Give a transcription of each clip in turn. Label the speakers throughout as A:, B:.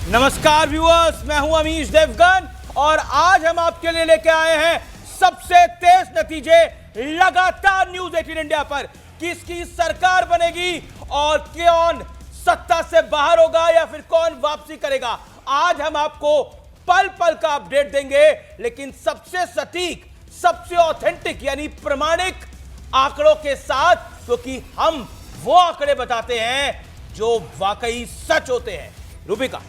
A: नमस्कार व्यूअर्स, मैं हूं अमीश देवगन और आज हम आपके लिए लेके आए हैं सबसे तेज नतीजे लगातार न्यूज 18 इंडिया पर। किसकी सरकार बनेगी और कौन सत्ता से बाहर होगा या फिर कौन वापसी करेगा, आज हम आपको पल पल का अपडेट देंगे, लेकिन सबसे सटीक, सबसे ऑथेंटिक यानी प्रमाणिक आंकड़ों के साथ, क्योंकि हम वो आंकड़े बताते हैं जो वाकई सच होते हैं। रूबिका,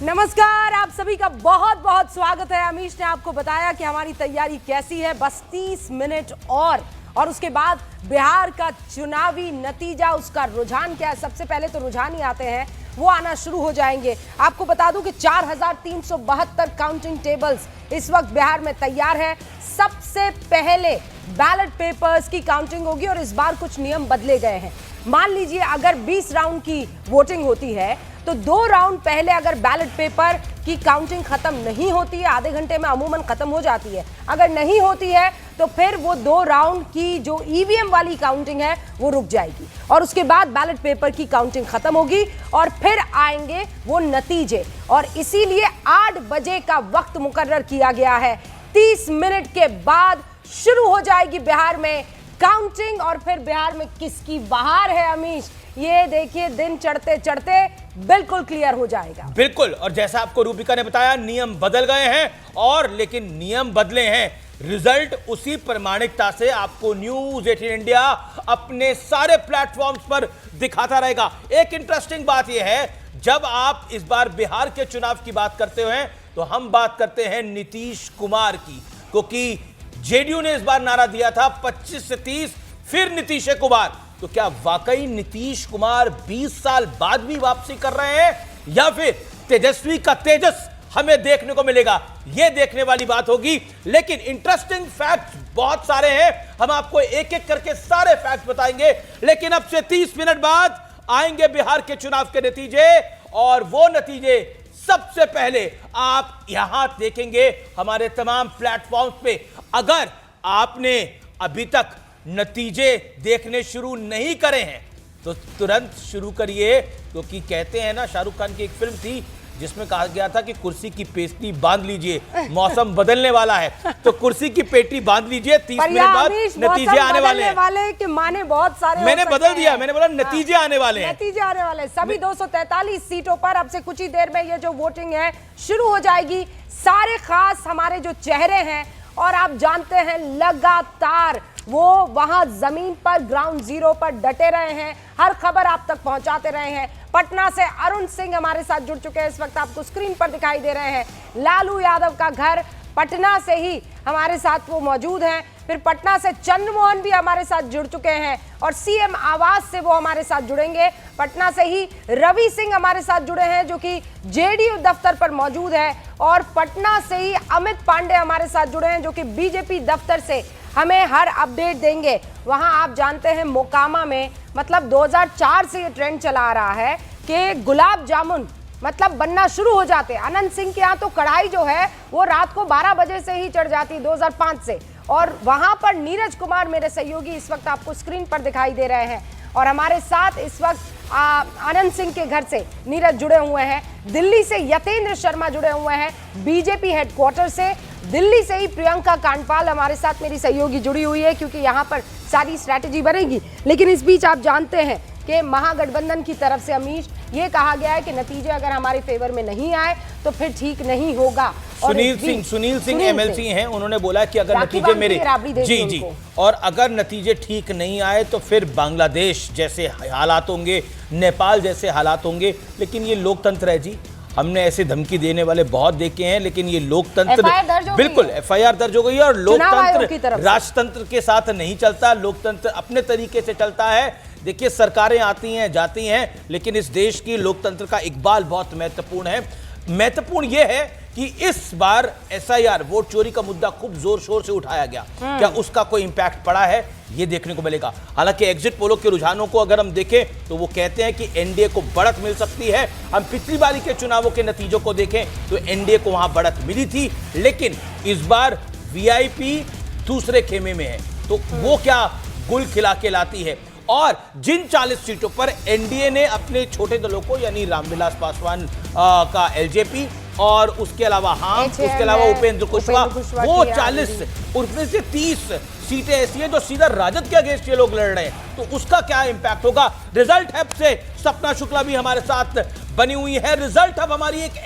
B: नमस्कार, आप सभी का बहुत बहुत स्वागत है। अमीश ने आपको बताया कि हमारी तैयारी कैसी है। बस 30 मिनट और उसके बाद बिहार का चुनावी नतीजा, उसका रुझान क्या है। सबसे पहले तो रुझान ही आते हैं, वो आना शुरू हो जाएंगे। आपको बता दूं कि 4372 काउंटिंग टेबल्स इस वक्त बिहार में तैयार है। सबसे पहले बैलेट पेपर्स की काउंटिंग होगी और इस बार कुछ नियम बदले गए हैं। मान लीजिए अगर 20 राउंड की वोटिंग होती है तो 2 राउंड पहले अगर बैलेट पेपर की काउंटिंग खत्म नहीं होती है, आधे घंटे में अमूमन खत्म हो जाती है, अगर नहीं होती है तो फिर वो 2 राउंड की जो ईवीएम वाली काउंटिंग है वो रुक जाएगी और उसके बाद बैलेट पेपर की काउंटिंग खत्म होगी और फिर आएंगे वो नतीजे। और इसीलिए 8 बजे का वक्त मुकर्रर किया गया है। 30 मिनट के बाद शुरू हो जाएगी बिहार में काउंटिंग और फिर बिहार में किसकी बहार है अमीश, ये देखिए दिन चढ़ते चढ़ते बिल्कुल क्लियर हो जाएगा।
A: बिल्कुल, और जैसा आपको रूबिका ने बताया, नियम बदल गए हैं और लेकिन नियम बदले हैं, रिजल्ट उसी प्रामाणिकता से आपको न्यूज 18 इंडिया अपने सारे प्लेटफॉर्म्स पर दिखाता रहेगा। एक इंटरेस्टिंग बात यह है, जब आप इस बार बिहार के चुनाव की बात करते हैं तो हम बात करते हैं नीतीश कुमार की, क्योंकि जेडीयू ने इस बार नारा दिया था 25 से 30 फिर नीतीश कुमार। तो क्या वाकई नीतीश कुमार 20 साल बाद भी वापसी कर रहे हैं या फिर तेजस्वी का तेजस हमें देखने को मिलेगा, यह देखने वाली बात होगी। लेकिन इंटरेस्टिंग फैक्ट्स बहुत सारे हैं, हम आपको एक एक करके सारे फैक्ट्स बताएंगे। लेकिन अब से 30 मिनट बाद आएंगे बिहार के चुनाव के नतीजे और वो नतीजे सबसे पहले आप यहां देखेंगे हमारे तमाम प्लेटफॉर्म्स पे। अगर आपने अभी तक नतीजे देखने शुरू नहीं करे हैं तो तुरंत शुरू करिए, क्योंकि कहते हैं ना, शाहरुख खान की एक फिल्म थी जिसमें कहा गया था कि कुर्सी की पेटी बांध लीजिए, मौसम बदलने वाला है, तो कुर्सी की पेटी बांध लीजिए, 30 मिनट बाद नतीजे आने वाले हैं।
B: कि माने बहुत सारे
A: मैंने बदल दिया, मैंने बोला नतीजे आने वाले हैं।
B: नतीजे आने वाले हैं सभी 243 सीटों पर। अब से कुछ ही देर में ये जो वोटिंग है शुरू हो जाएगी। सारे खास हमारे जो चेहरे हैं, और आप जानते हैं लगातार वो वहां जमीन पर ग्राउंड जीरो पर डटे रहे हैं, हर खबर आप तक पहुंचाते रहे हैं। पटना से अरुण सिंह हमारे साथ जुड़ चुके हैं, इस वक्त आपको स्क्रीन पर दिखाई दे रहे हैं। लालू यादव का घर पटना से ही हमारे साथ वो मौजूद हैं। फिर पटना से चंद्रमोहन भी हमारे साथ जुड़ चुके हैं और सीएम आवास से वो हमारे साथ जुड़ेंगे। पटना से ही रवि सिंह हमारे साथ जुड़े हैं जो कि जेडीयू दफ्तर पर मौजूद है, और पटना से ही अमित पांडे हमारे साथ जुड़े हैं जो कि बीजेपी दफ्तर से हमें हर अपडेट देंगे। वहां आप जानते हैं मोकामा में, मतलब 2004 से ये ट्रेंड चला आ रहा है कि गुलाब जामुन मतलब बनना शुरू हो जाते। अनंत सिंह के यहाँ तो कढ़ाई जो है वो रात को 12 बजे से ही चढ़ जाती 2005 से, और वहां पर नीरज कुमार मेरे सहयोगी इस वक्त आपको स्क्रीन पर दिखाई दे रहे हैं। और हमारे साथ इस वक्त अनंत सिंह के घर से नीरज जुड़े हुए हैं, दिल्ली से यतेंद्र शर्मा जुड़े हुए हैं, बीजेपी हेडक्वार्टर से दिल्ली से ही प्रियंका कांडपाल हमारे साथ मेरी सहयोगी जुड़ी हुई है, क्योंकि यहाँ पर सारी स्ट्रैटेजी बनेगी। लेकिन इस बीच आप जानते हैं कि महागठबंधन की तरफ से अमीश ये कहा गया है कि नतीजे अगर हमारे फेवर में नहीं आए तो फिर ठीक नहीं होगा।
A: सुनील सिंह एमएलसी हैं, उन्होंने बोला कि अगर नतीजे मेरे जी और अगर नतीजे ठीक नहीं आए तो फिर बांग्लादेश जैसे हालात होंगे, नेपाल जैसे हालात होंगे। लेकिन ये लोकतंत्र है जी, हमने ऐसे धमकी देने वाले बहुत देखे हैं, लेकिन ये लोकतंत्र बिल्कुल एफआईआर दर्ज हो गई है और लोकतंत्र राजतंत्र के साथ नहीं चलता, लोकतंत्र अपने तरीके से चलता है। देखिए, सरकारें आती हैं जाती हैं, लेकिन इस देश की लोकतंत्र का इकबाल बहुत महत्वपूर्ण है। महत्वपूर्ण यह है कि इस बार एसआईआर वोट चोरी का मुद्दा खूब जोर शोर से उठाया गया, क्या उसका कोई इंपैक्ट पड़ा है, ये देखने को मिलेगा। हालांकि एग्जिट पोलों के रुझानों को अगर हम देखें तो वो कहते हैं कि एनडीए को बढ़त मिल सकती है। हम पिछली बारी के चुनावों के नतीजों को देखें तो एनडीए को वहां बढ़त मिली थी, लेकिन इस बार वीआईपी दूसरे खेमे में है, तो वो क्या गुल खिला के लाती है। और जिन 40 सीटों पर एनडीए ने अपने छोटे दलों को यानी रामविलास पासवान का एलजेपी और उसके अलावा उसके अलावा उपेंद्र कुशवाहा, वो 40 उसमें से 30 सीटें ऐसी हैं जो सीधा राजद के अगेंस्ट ये लोग लड़ रहे हैं। तो उसका क्या इंपैक्ट होगा? रिजल्ट हब से सपना शुक्ला भी हमारे साथ बनी हुई है। रिजल्ट हब हमारी एक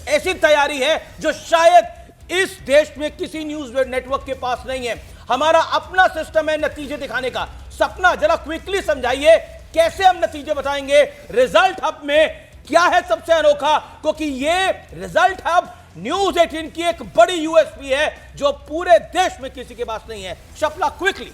A: ऐसी तैयारी है जो शायद इस देश में किसी न्यूज नेटवर्क के पास नहीं है। हमारा अपना सिस्टम है नतीजे दिखाने का। सपना जरा क्विकली समझाइए कैसे हम नतीजे बताएंगे रिजल्ट हब में, क्या है सबसे अनोखा? क्योंकि ये रिजल्ट हब न्यूज 18 की एक बड़ी यूएसपी है जो पूरे देश में किसी के पास नहीं है। सपना क्विकली।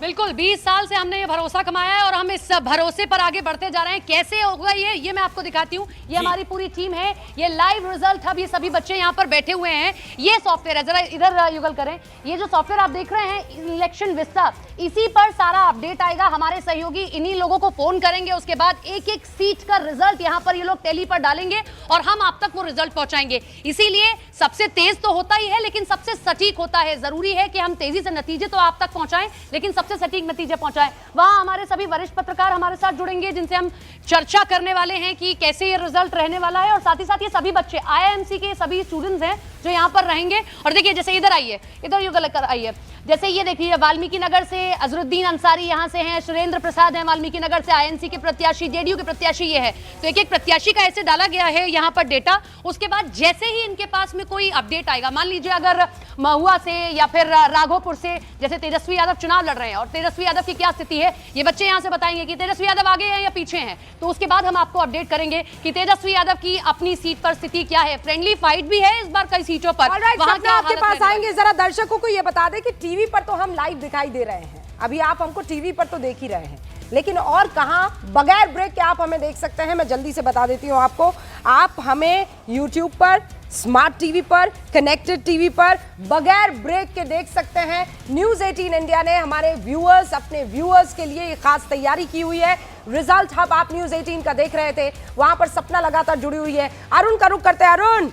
C: बिल्कुल 20 साल से हमने ये भरोसा कमाया है और हम इस भरोसे पर आगे बढ़ते जा रहे हैं। कैसे होगा ये मैं आपको दिखाती हूँ। ये हमारी पूरी टीम है, ये लाइव रिजल्ट हब, ये सभी बच्चे यहाँ पर बैठे हुए हैं। ये सॉफ्टवेयर है, जरा इधर युगल करें। ये जो सॉफ्टवेयर आप देख रहे हैं इलेक्शन विस्ता, इसी पर सारा अपडेट आएगा। हमारे सहयोगी इन्हीं लोगों को फोन करेंगे, उसके बाद एक एक सीट का रिजल्ट यहाँ पर ये लोग टेली पर डालेंगे और हम आप तक वो रिजल्ट पहुंचाएंगे। इसीलिए सबसे तेज तो होता ही है लेकिन सबसे सटीक होता है। जरूरी है कि हम तेजी से नतीजे तो आप तक पहुंचाएं लेकिन सबसे सटीक नतीजे पहुंचाएं। वहां हमारे सभी वरिष्ठ पत्रकार हमारे साथ जुड़ेंगे जिनसे हम चर्चा करने वाले हैं कि कैसे ये रिजल्ट रहने वाला है। और साथ ही साथ ये सभी बच्चे आईआईएमसी के सभी स्टूडेंट्स हैं जो यहाँ पर रहेंगे। और देखिए जैसे इधर आइए, इधर युगल कर आइए। जैसे ये देखिए वाल्मीकि नगर से अजरुद्दीन अंसारी यहाँ से हैं, सुरेंद्र प्रसाद हैं वाल्मीकि नगर से, आईएनसी के प्रत्याशी, जेडीयू के प्रत्याशी ये है। तो एक एक प्रत्याशी का ऐसे डाला गया है यहाँ पर डेटा। उसके बाद जैसे ही इनके पास में कोई अपडेट आएगा, मान लीजिए अगर महुआ से या फिर राघोपुर से जैसे तेजस्वी यादव चुनाव लड़ रहे हैं और तेजस्वी यादव की क्या स्थिति है, ये बच्चे यहाँ से बताएंगे कि तेजस्वी यादव आगे हैं या पीछे हैं। तो उसके बाद हम आपको अपडेट करेंगे कि तेजस्वी यादव की अपनी सीट पर स्थिति क्या है। फ्रेंडली फाइट भी है इस बार कई सीटों पर।
B: वहां क्या आपके पास आएंगे, जरा दर्शकों को ये बता दें कि टीवी पर तो हम लाइव दिखाई दे रहे हैं, अभी आप हमको टीवी पर तो देख ही रहे हैं, लेकिन और कहां बगैर ब्रेक के आप हमें देख सकते हैं। मैं जल्दी से बता देती हूं आपको, आप हमें YouTube पर, स्मार्ट टीवी पर, कनेक्टेड टीवी पर बगैर ब्रेक के देख सकते हैं। न्यूज 18 इंडिया ने हमारे व्यूअर्स, अपने व्यूअर्स के लिए खास तैयारी की हुई है। रिजल्ट हब आप न्यूज 18 का देख रहे थे, वहां पर सपना लगातार जुड़ी हुई है। अरुण का रुख करते हैं। अरुण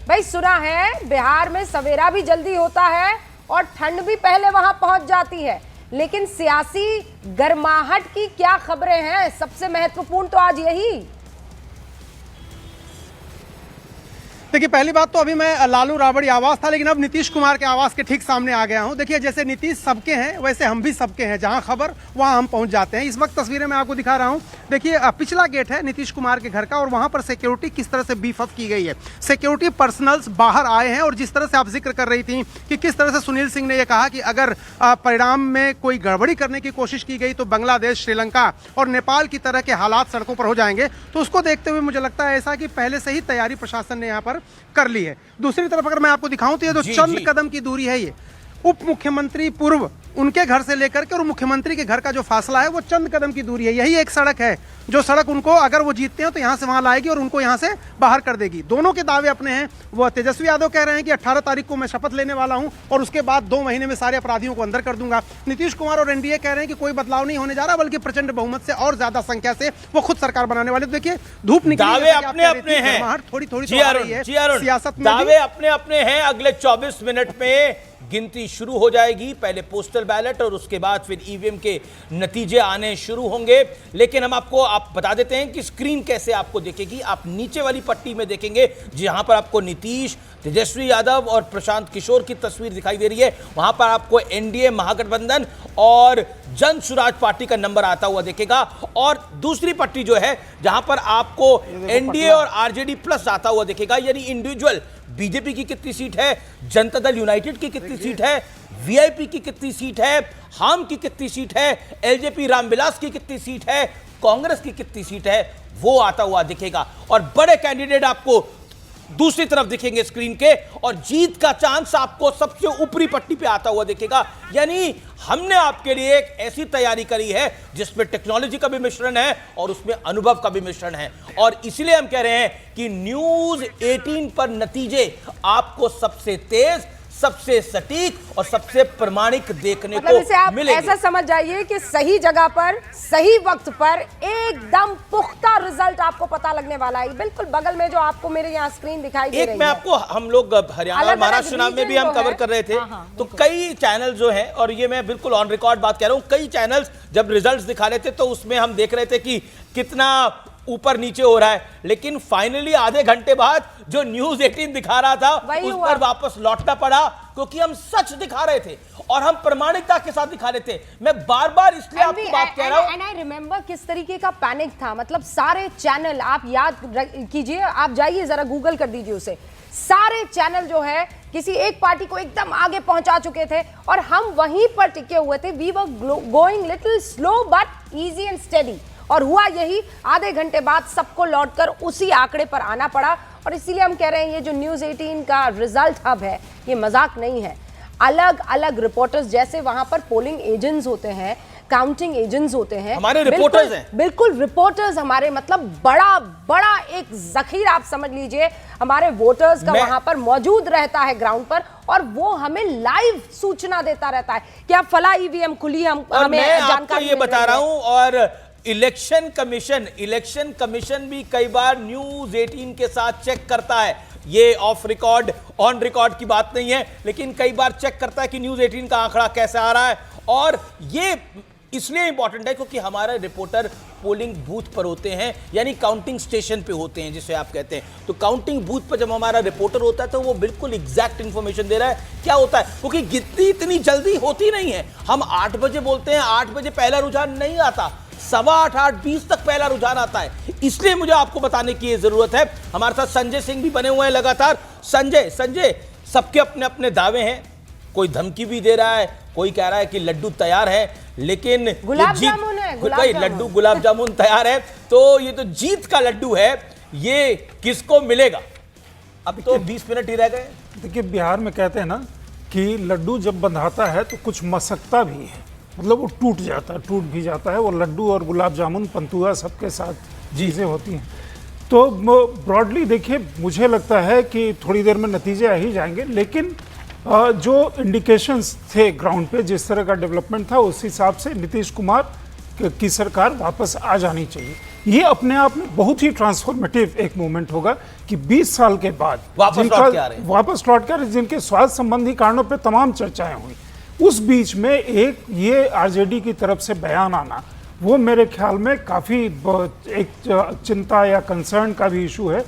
B: भाई, सुना है बिहार में सवेरा भी जल्दी होता है और ठंड भी पहले वहां पहुंच जाती है, लेकिन सियासी गर्माहट की क्या खबरें हैं? सबसे महत्वपूर्ण तो आज यही।
D: देखिए, पहली बात तो अभी मैं लालू राबड़ी आवास था, लेकिन अब नीतीश कुमार के आवास के ठीक सामने आ गया हूं। देखिए, जैसे नीतीश सबके हैं वैसे हम भी सबके हैं, जहां खबर वहां हम पहुंच जाते हैं। इस वक्त तस्वीरें मैं आपको दिखा रहा हूं। देखिए, पिछला गेट है नीतीश कुमार के घर का और वहां पर सिक्योरिटी किस तरह से बीफ अप की गई है। सिक्योरिटी पर्सनल्स बाहर आए हैं और जिस तरह से आप जिक्र कर रही थी कि किस तरह से सुनील सिंह ने यह कहा कि अगर परिणाम में कोई गड़बड़ी करने की कोशिश की गई तो बांग्लादेश, श्रीलंका और नेपाल की तरह के हालात सड़कों पर हो जाएंगे, तो उसको देखते हुए मुझे लगता है ऐसा कि पहले से ही तैयारी प्रशासन ने यहाँ पर कर ली है। दूसरी तरफ अगर मैं आपको दिखाऊं तो ये जो चंद कदम की दूरी है, ये उप मुख्यमंत्री पूर्व उनके घर से लेकर के और मुख्यमंत्री के घर का जो फासला है वो चंद कदम की दूरी है। यही एक सड़क है जो सड़क उनको, अगर वो जीतते हैं तो यहां से वहां लाएगी और उनको यहां से बाहर कर देगी। दोनों के दावे अपने हैं। वो तेजस्वी यादव कह रहे हैं कि 18 तारीख को मैं शपथ लेने वाला हूं और उसके बाद 2 महीने में सारे अपराधियों को अंदर कर दूंगा। नीतीश कुमार और एनडीए कह रहे हैं कि कोई बदलाव नहीं होने जा रहा, बल्कि प्रचंड बहुमत से और ज्यादा संख्या से वो खुद सरकार बनाने वाले। देखिए, धूप निकली,
A: दावे अपने अपने हैं,
D: थोड़ी थोड़ी
A: सियासत में दावे अपने अपने हैं। अगले 24 मिनट में गिनती शुरू हो जाएगी। पहले पोस्टल बैलेट और उसके बाद फिर ईवीएम के नतीजे आने शुरू होंगे। लेकिन हम आपको बता देते हैं कि स्क्रीन कैसे आपको देखेगी। आप नीचे वाली पट्टी में देखेंगे जहां पर आपको नीतीश, तेजस्वी यादव और प्रशांत किशोर की तस्वीर दिखाई दे रही है, वहां पर आपको एनडीए, महागठबंधन और जन सुराज पार्टी का नंबर आता हुआ दिखेगा। और दूसरी पट्टी जो है जहां पर आपको एनडीए और आरजेडी प्लस आता हुआ दिखेगा, यानी इंडिविजुअल बीजेपी की कितनी सीट है, जनता दल यूनाइटेड की कितनी सीट है, वीआईपी की कितनी सीट है, हम की कितनी सीट है, एलजेपी रामविलास की कितनी सीट है, कांग्रेस की कितनी सीट है, वो आता हुआ दिखेगा। और बड़े कैंडिडेट आपको दूसरी तरफ दिखेंगे स्क्रीन के, और जीत का चांस आपको सबसे ऊपरी पट्टी पे आता हुआ दिखेगा। यानी हमने आपके लिए एक ऐसी तैयारी करी है जिसमें टेक्नोलॉजी का भी मिश्रण है और उसमें अनुभव का भी मिश्रण है। और इसलिए हम कह रहे हैं कि न्यूज 18 पर नतीजे आपको सबसे तेज, सबसे सटीक और सबसे प्रमाणिक देखने
B: मतलब इसे
A: को
B: आप
A: मिलेंगे।
B: ऐसा समझ जाइए कि सही जगह पर सही वक्त पर एकदम पुख्ता रिजल्ट आपको पता लगने वाला है। बिल्कुल बगल में जो आपको मेरे यहाँ स्क्रीन दिखाई दे रही
A: एक मैं
B: है,
A: आपको, हम लोग हरियाणा और
B: अलग-अलग
A: महाराष्ट्र चुनाव में भी
B: region
A: हम
B: जो
A: कवर
B: है।
A: कर रहे थे,
B: हाँ,
A: तो कई चैनल जो हैं, और ये मैं बिल्कुल ऑन रिकॉर्ड बात कह रहा हूं, कई चैनल्स जब रिजल्ट्स दिखा रहे थे तो उसमें हम देख रहे थे कि कितना ऊपर नीचे हो रहा है, लेकिन फाइनली आधे घंटे बाद जो न्यूज़ 18 दिखा रहा था
B: वही
A: उस
B: हुआ।
A: पर वापस लौटना पड़ा, क्योंकि हम सच दिखा रहे थे और हम प्रामाणिकता के साथ दिखा रहे थे। मैं बार बार इसलिए आपको बात कह रहा हूं।
B: एंड आई रिमेंबर किस तरीके का पैनिक था, मतलब सारे चैनल, आप याद कीजिए, आप जाइए जरा गूगल कर दीजिए उसे, सारे चैनल जो है किसी एक पार्टी को एकदम आगे पहुंचा चुके थे और हम वहीं पर टिके हुए थे। We were going little slow but easy and steady, और हुआ यही, आधे घंटे बाद सबको लौटकर उसी आंकड़े पर आना पड़ा। और इसीलिए हम कह रहे हैं ये जो न्यूज़ 18 का रिजल्ट हब है ये मजाक नहीं है। अलग अलग रिपोर्टर्स, जैसे वहां पर पोलिंग एजेंट्स होते हैं, काउंटिंग एजेंट्स होते हैं,
A: हमारे रिपोर्टर्स हैं।
B: बिल्कुल रिपोर्टर्स हमारे, मतलब बड़ा बड़ा एक जखीरा आप समझ लीजिए हमारे वोटर्स का वहां पर मौजूद रहता है ग्राउंड पर, और वो हमें लाइव सूचना देता रहता है कि अब फला ईवीएम खुली,
A: और
B: हमें
A: मैं आपको
B: जानकारी
A: ये
B: मिल
A: बता
B: रही
A: रहा
B: है।
A: हूं, और इलेक्शन कमीशन भी कई बार न्यूज़ 18 के साथ चेक करता है। ये ऑफ रिकॉर्ड ऑन रिकॉर्ड की बात नहीं है, लेकिन कई बार चेक करता है कि न्यूज़ 18 का आंकड़ा कैसा आ रहा है। और ये इसलिए इंपॉर्टेंट है क्योंकि हमारे रिपोर्टर पोलिंग बूथ पर होते हैं, यानी काउंटिंग स्टेशन पे होते हैं जिसे आप कहते हैं। तो काउंटिंग बूथ पर जब हमारा रिपोर्टर होता है तो वो बिल्कुल एग्जैक्ट इंफॉर्मेशन दे रहा है क्या होता है, क्योंकि गिनती इतनी जल्दी होती नहीं है। हम 8 बजे बोलते हैं, 8 बजे पहला रुझान नहीं आता, 7:15 8:20 तक पहला रुझान आता है। इसलिए मुझे आपको बताने की ये जरूरत है। हमारे साथ संजय सिंह भी बने हुए हैं लगातार। संजय, सबके अपने अपने दावे हैं, कोई धमकी भी दे रहा है, कोई कह रहा है कि लड्डू तैयार है, लेकिन
B: गुलाब जामुन है,
A: लड्डू गुलाब जामुन तैयार है, तो ये तो जीत का लड्डू है, ये किसको मिलेगा? अब तो 20 मिनट ही रह गए।
E: देखिए, बिहार में कहते हैं ना कि लड्डू जब बंधाता है तो कुछ मसकता भी है, मतलब वो टूट भी जाता है। वो लड्डू और गुलाब जामुन पंतुआ सबके साथ चीज़ें होती हैं। तो ब्रॉडली देखिए, मुझे लगता है कि थोड़ी देर में नतीजे आ ही जाएंगे, लेकिन जो इंडिकेशंस थे ग्राउंड पे, जिस तरह का डेवलपमेंट था, उस हिसाब से नीतीश कुमार की सरकार वापस आ जानी चाहिए। ये अपने आप में बहुत ही ट्रांसफॉर्मेटिव एक मूवमेंट होगा कि 20 साल के बाद
A: वापस लौट के आ रहे हैं,
E: जिनके स्वास्थ्य संबंधी कारणों पे तमाम चर्चाएं हुई, उस बीच में एक ये आरजेडी की तरफ से बयान आना, वो मेरे ख्याल में काफ़ी एक चिंता या कंसर्न का भी इशू है